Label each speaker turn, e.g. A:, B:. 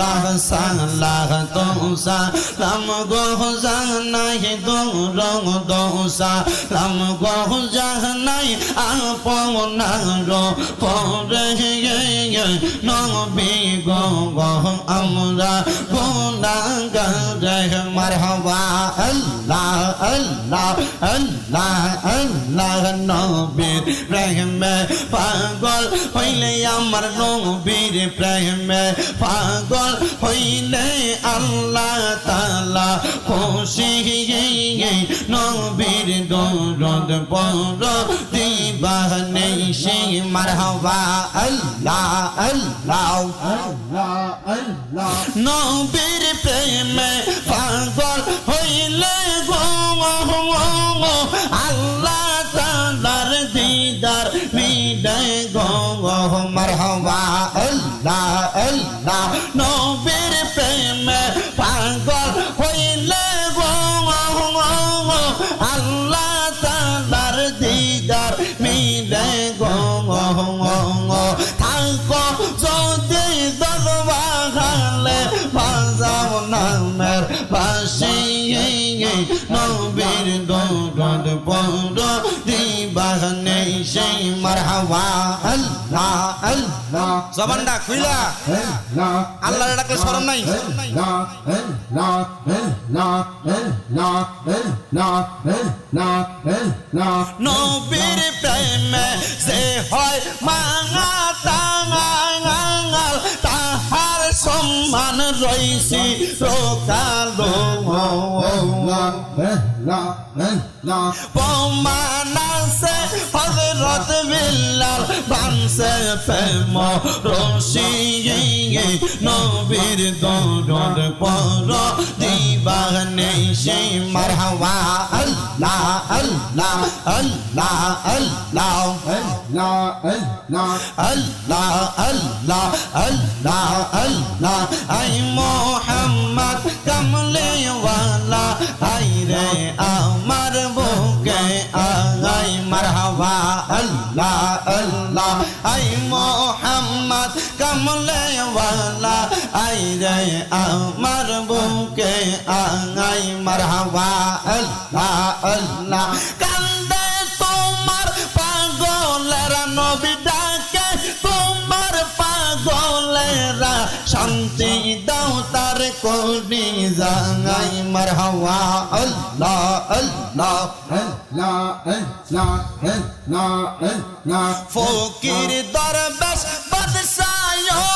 A: আল্লাহ সালাহ তো সালাম গো জানাই দোরং দোসা লাম গো জানাই আপনার পরে নবী গো আমরা গুনাহগার মারহাবা আল্লাহ আল্লাহ আল্লাহ আল্লাহ নবীর প্রেমে পাগল হইলে আমার নবীর প্রেমে পাগল হইলে আল্লাহ তাআলা খুশি নবীর দরুদ পড়ো দিবানে সে মারহাবা আল্লাহ আল্লাহ আল্লাহ আল্লাহ নবীর প্রেমে পাগল হইলে গো আল্লাহ তাআলার দিদার বিদায় গো মারহাবা আল্লাহ আল্লাহ নবীর প্রেমে পাগল হইলে গো আল্লাহ তাআলার দিদার বিদায় গো থাকো যদি দরবারে বাজাও নামের বাঁশি নবীর দরুদ পড়ো দিবানে সে মারহাবা আল্লাহ আল্লাহ জবানটা খুইলা আল্লাহর ডাকলে শরম নাই নবীর প্রেমে যে হয় মাঙা টাঙাল তাহার সম্মান রইছি রোকালো প্রমাণ আছে হযরত বিল্লাল বানছে প্রেম রশি নবীর দরুদ পড়ো দিবানে সে মারহাবা আল্লাহ আল্লাহ আল্লাহ আল্লাহ আল্লাহ আল্লাহ আল্লাহ আল্লাহ আল্লাহ আই মোহাম্মদ কমলে ওয়ালা আই রে আমার বুকে আই মারহাবা আল্লাহ আল্লাহ আই মোহাম্মদ কমলে ওয়ালা আই রে আমার বুকে আই মারহাবা আল্লাহ আল্লাহ কান্দে তোমার পাগলেরা নবী ডাকে তোমার পাগলেরা শান্তি দাও তার কোনি জাগাই মারহাবা আল্লাহ আল্লাহ আল্লাহ আল্লাহ আল্লাহ আল্লাহ ফকির দরবেশ বাদশাহ